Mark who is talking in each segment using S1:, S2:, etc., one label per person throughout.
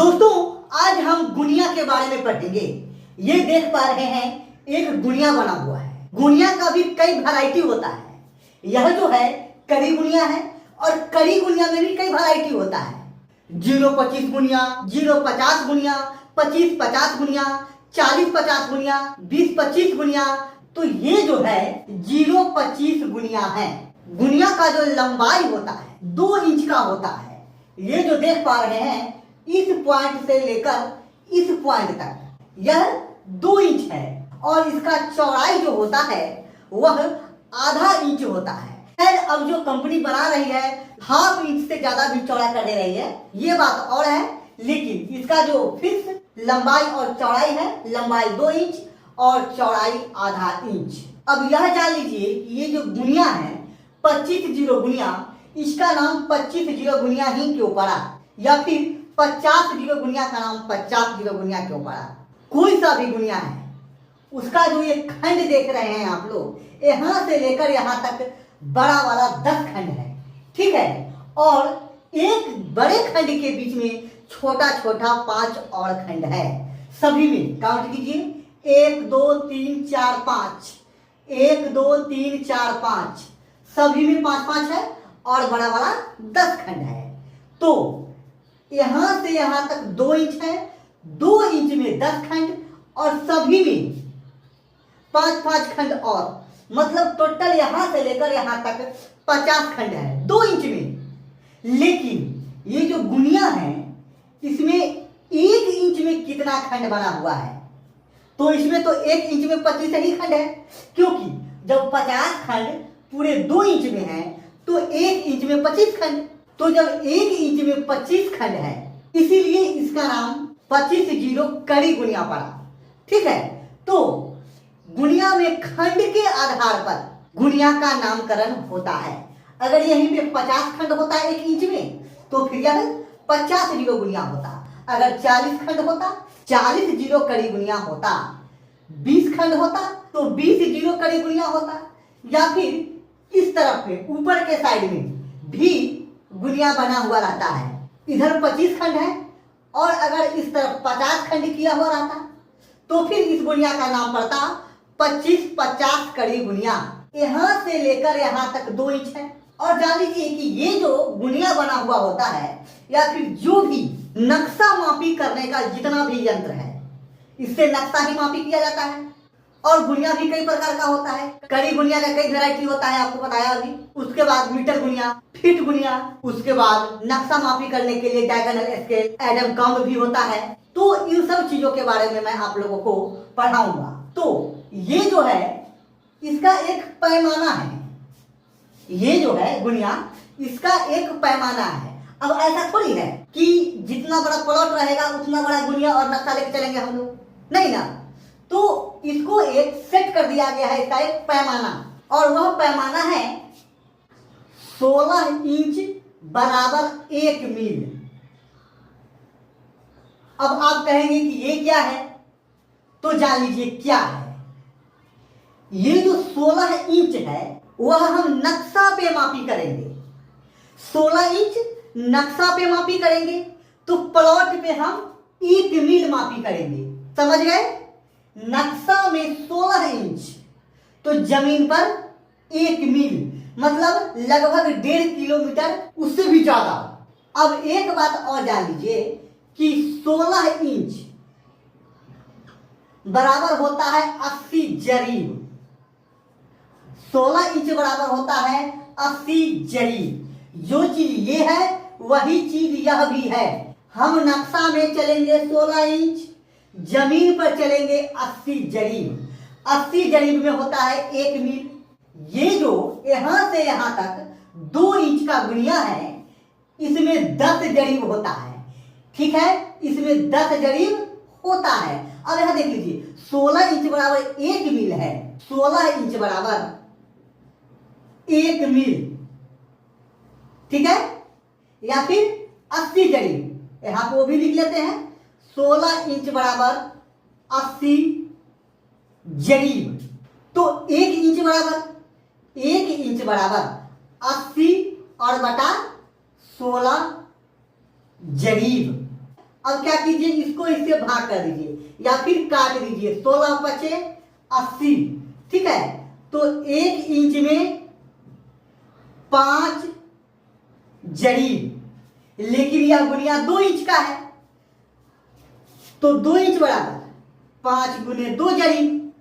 S1: दोस्तों, आज हम गुनिया के बारे में पढ़ेंगे। ये देख पा रहे हैं, एक गुनिया बना हुआ है। गुनिया का भी कई वैरायटी होता है। यह जो है कड़ी गुनिया है, और कड़ी गुनिया में भी कई वैरायटी होता है। 0-25 गुनिया, 0-50 गुनिया, 25-50 गुनिया, 40-50 गुनिया, 20-25 गुनिया। तो ये जो है 0-25 गुनिया है। गुनिया का जो लंबाई होता है 2 इंच का होता है। ये जो देख पा रहे हैं, इस पॉइंट से लेकर इस पॉइंट तक यह 2 इंच है, और इसका चौड़ाई जो होता है वह आधा इंच होता है। खैर, अब जो कंपनी बना रही है ½ इंच से ज्यादा भी चौड़ा कर दे रही है, ये बात और है। लेकिन इसका जो फिक्स लंबाई और चौड़ाई है, लंबाई 2 इंच और चौड़ाई आधा इंच। अब यह जान लीजिए कि ये जो गुनिया है 25 जीरो गुनिया, इसका नाम 25 जीरो गुनिया ही क्यों पड़ा, या फिर 50 जीरो गुनिया का नाम 50 जीरो गुनिया क्यों पड़ा। कोई सा भी गुनिया है, उसका जो ये खंड देख रहे हैं आप लोग, यहां से लेकर यहां तक बड़ा वाला 10 खंड है, ठीक है। और एक बड़े खंड के बीच में छोटा छोटा 5 और खंड है। सभी में काउंट कीजिए, 1 2 3 4 5, 1 2 3 4 5, सभी में 5-5 है, और बड़ा वाला 10 खंड है। तो यहां से यहां तक 2 इंच है, 2 इंच में 10 खंड, और सभी में 5-5 खंड, और मतलब टोटल यहां से लेकर यहां तक 50 खंड है 2 इंच में। लेकिन ये जो गुनिया है, इसमें 1 इंच में कितना खंड बना हुआ है, तो इसमें तो 1 इंच में 25 ही खंड है, क्योंकि जब 50 खंड पूरे 2 इंच में है तो 1 इंच में 25 खंड। तो जब 1 इंच में 25 खंड है, इसीलिए इसका नाम 25 जीरो कड़ी गुनिया पड़ा, ठीक है। तो गुनिया में खंड के आधार पर गुनिया का नामकरण होता है। अगर यहीं पे 50 खंड होता है 1 इंच में, तो फिर यह 50 जीरो गुनिया होता। अगर 40 खंड होता, 40 जीरो कड़ी गुनिया होता। 20 खंड होता तो 20 जीरो कड़ी गुनिया होता। या फिर इस तरफ में ऊपर के साइड में भी गुनिया बना हुआ रहता है, इधर 25 खंड है, और अगर इस तरफ 50 खंड किया हुआ रहता, तो फिर इस गुनिया का नाम पड़ता 25-50 कड़ी गुनिया। यहां से लेकर यहां तक 2 इंच है। और जान लीजिए कि ये जो गुनिया बना हुआ होता है, या फिर जो भी नक्शा मापी करने का जितना भी यंत्र है, इससे नक्शा ही मापी किया जाता है। और गुनिया भी कई प्रकार का होता है। कड़ी गुनिया का कई वैरायटी होता है, आपको बताया अभी। उसके बाद मीटर गुनिया, फीट गुनिया, उसके बाद नक्शा मापी करने के लिए डायगोनल स्केल, एडम कम्ब भी होता है। तो इन सब चीजों के बारे में मैं आप लोगों को पढ़ाऊंगा। तो ये जो है इसका एक पैमाना है, ये जो है गुनिया, इसका एक पैमाना है। अब ऐसा थोड़ी है कि जितना बड़ा प्लॉट रहेगा उतना बड़ा गुनिया और नक्शा लेके चलेंगे हम लोग, नहीं ना। तो इसको एक सेट कर दिया गया है, इसका एक पैमाना, और वह पैमाना है 16 इंच बराबर 1 मील। अब आप कहेंगे कि ये क्या है, तो जान लीजिए क्या है। ये जो 16 इंच है वह हम नक्शा पे मापी करेंगे। 16 इंच नक्शा पे मापी करेंगे, तो प्लॉट पे हम 1 मील मापी करेंगे। समझ गए? नक्शा में 16 इंच, तो जमीन पर 1 मील, मतलब लगभग 1.5 किलोमीटर, उससे भी ज्यादा। अब एक बात और जान लीजिए कि 16 इंच बराबर होता है 80 जरीब। 16 इंच बराबर होता है 80 जरीब। जो चीज ये है वही चीज यह भी है। हम नक्शा में चलेंगे 16 इंच, जमीन पर चलेंगे 80 जरीब। 80 जरीब में होता है 1 मील। ये जो यहां से यहां तक 2 इंच का गुनिया है, इसमें 10 जरीब होता है, ठीक है। इसमें 10 जरीब होता है। अब यहां देख लीजिए, 16 इंच बराबर 1 मील है, 16 इंच बराबर 1 मील, ठीक है। या फिर 80 जरीब, यहां को भी लिख लेते हैं, 16 इंच बराबर 80 जरीब। तो 1 इंच बराबर 80 और बटा 16 जरीब। अब क्या कीजिए, इसको इससे भाग कर दीजिए या फिर काट दीजिए। 16 पचे 80, ठीक है। तो 1 इंच में 5 जरीब, लेकिन यह गुनिया 2 इंच का है, तो 2 इंच बराबर 5 गुने 2 जरीब,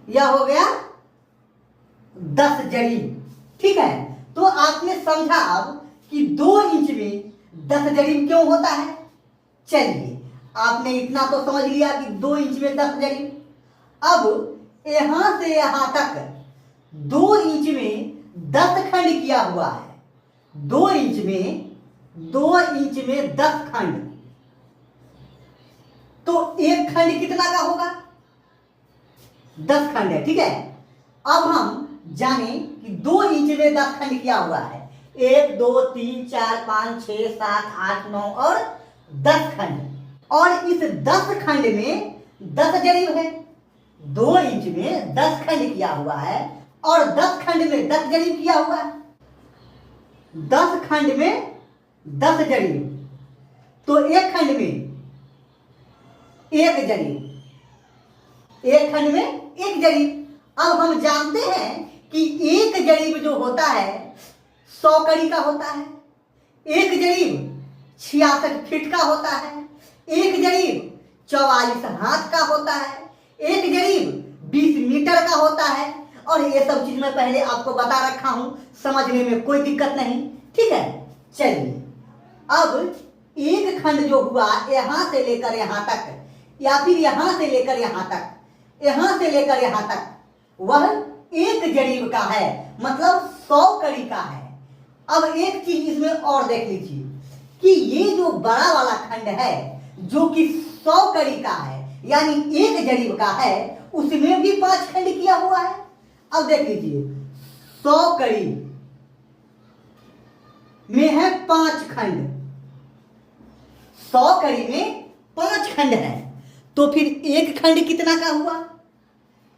S1: यह हो गया 10 जरीब, ठीक है। तो आपने समझा अब कि 2 इंच में 10 जरीब क्यों होता है। चलिए, आपने इतना तो समझ लिया कि 2 इंच में 10 जरीब। अब यहां से यहां तक 2 इंच में 10 खंड किया हुआ है। 2 इंच में 10 खंड, तो एक खंड कितना का होगा, 10 खंड है, ठीक है। अब हम जाने कि 2 इंच में 10 खंड किया हुआ है, 1 2 3 4 5 6 7 8 9 और 10 खंड, और इस 10 खंड में 10 जरीब है। 2 इंच में 10 खंड किया हुआ है और 10 खंड में 10 जरीब किया हुआ है। 10 खंड में 10 जरीब, तो एक खंड में 1 जरीब, एक खंड में 1 जरीब। अब हम जानते हैं कि 1 जरीब जो होता है 100 कड़ी का होता है, 1 जरीब 66 फीट का होता है, 1 जरीब 44 हाथ का होता है, 1 जरीब 20 मीटर का होता है। और ये सब चीज मैं पहले आपको बता रखा हूं, समझने में कोई दिक्कत नहीं, ठीक है। चलिए, अब एक खंड जो हुआ यहां से लेकर यहां तक, या फिर यहां से लेकर यहां तक, यहां से लेकर यहां तक, वह 1 जरीब का है, मतलब 100 कड़ी का है। अब एक चीज इसमें और देख लीजिए कि ये जो बड़ा वाला खंड है जो कि 100 कड़ी का है, यानी 1 जरीब का है, उसमें भी 5 खंड किया हुआ है। अब देख लीजिए, 100 कड़ी में है 5 खंड, 100 कड़ी में 5 खंड है, तो फिर एक खंड कितना का हुआ,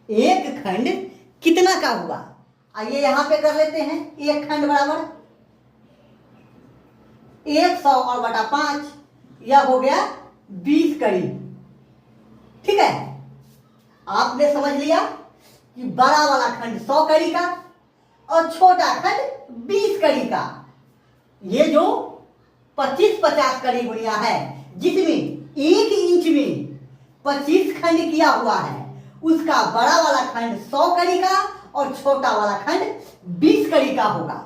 S1: एक खंड कितना का हुआ। आइए यहां पे कर लेते हैं, एक खंड बराबर 100 और बटा 5, यह हो गया 20 कड़ी, ठीक है। आपने समझ लिया कि बड़ा वाला खंड 100 कड़ी का और छोटा खंड 20 कड़ी का। ये जो 25-50 कड़ी गुणिया है, जिसमें 1 इंच में 25 खंड किया हुआ है, उसका बड़ा वाला खंड 100 कड़ी का और छोटा वाला खंड 20 कड़ी का होगा।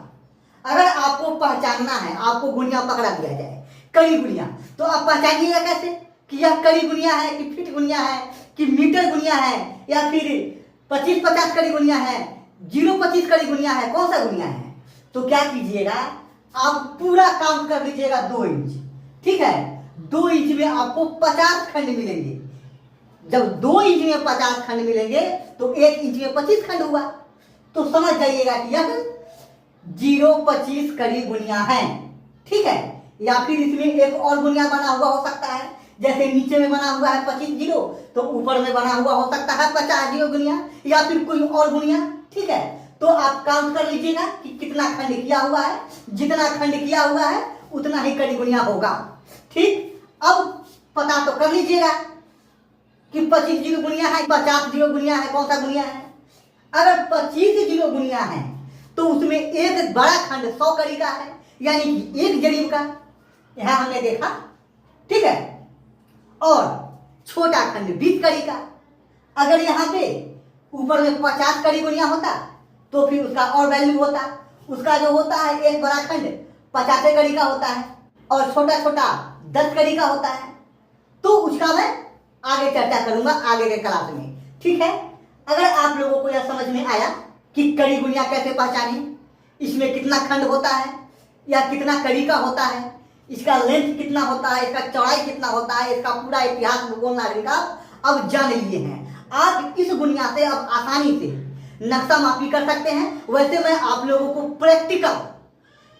S1: अगर आपको पहचानना है, आपको गुणिया पकड़ा दिया जाए कड़ी गुणिया, तो आप पहचानिएगा कैसे कि यह कड़ी गुणिया है कि फीट गुणिया है कि मीटर गुणिया है या फिर 25-50 कड़ी गुणिया है, 0-25 कड़ी गुणिया है, कौन सा गुणिया है। तो क्या कीजिएगा, आप पूरा काउंट कर लीजिएगा 2 इंच, ठीक है। 2 इंच में आपको 50 खंड मिलेंगे। जब 2 इंच में 50 खंड मिलेंगे तो 1 इंच में 25 खंड हुआ, तो समझ जाइएगा कि यह 0-25 कड़ी गुणिया है, ठीक है। या फिर इसमें एक और गुणिया बना हुआ हो सकता है, जैसे नीचे में बना हुआ है 25 जीरो, तो ऊपर में बना हुआ हो सकता है 50 जीरो गुणिया, या फिर कोई और गुणिया, ठीक है। तो आप काउंट कर लीजिएगा कि कितना खंड किया हुआ है, जितना खंड किया हुआ है उतना ही कड़ी गुणिया होगा, ठीक। अब पता तो कर लीजिएगा कि 25 जीरो गुणिया है, 50 जीरो गुणिया है, कौन सा गुणिया है। अगर 25 जीरो गुणिया है तो उसमें एक बड़ा खंड 100 कड़ी का है, यानी कि 1 जरीब का, यहां हमने देखा, ठीक है। और छोटा खंड 20 कड़ी का। अगर यहाँ पे ऊपर में 50 कड़ी गुणिया होता तो फिर उसका और वैल्यू होता, उसका जो होता है एक बड़ा खंड 50 कड़ी का होता है और छोटा छोटा 10 कड़ी का होता है। तो उसका मैं आगे चर्चा करूंगा आगे के क्लास में, ठीक है। अगर आप लोगों को यह समझ में आया कि कड़ी गुणिया कैसे पहचाने, इसमें कितना खंड होता है या कितना कड़ी का होता है, इसका लेंथ कितना होता है, इसका चौड़ाई कितना होता है, इसका पूरा इतिहास भूगोल नागरिक आप अब जान लिए हैं। आप इस गुणिया से अब आसानी से नक्शा मापी कर सकते हैं। वैसे मैं आप लोगों को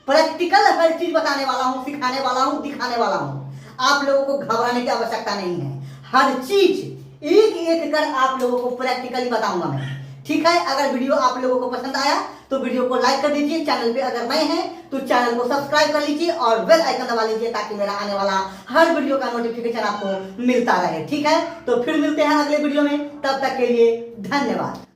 S1: प्रैक्टिकल हर चीज बताने वाला हूँ, सिखाने वाला हूँ, दिखाने वाला हूँ। आप लोगों को घबराने की आवश्यकता नहीं है, हर चीज एक एक कर आप लोगों को प्रैक्टिकली बताऊंगा मैं। ठीक है, अगर वीडियो आप लोगों को पसंद आया तो वीडियो को लाइक कर दीजिए, चैनल पे अगर नए हैं तो चैनल को सब्सक्राइब कर लीजिए और बेल आइकन दबा लीजिए ताकि मेरा आने वाला हर वीडियो का नोटिफिकेशन आपको मिलता रहे। ठीक है, तो फिर मिलते हैं अगले वीडियो में, तब तक के लिए धन्यवाद।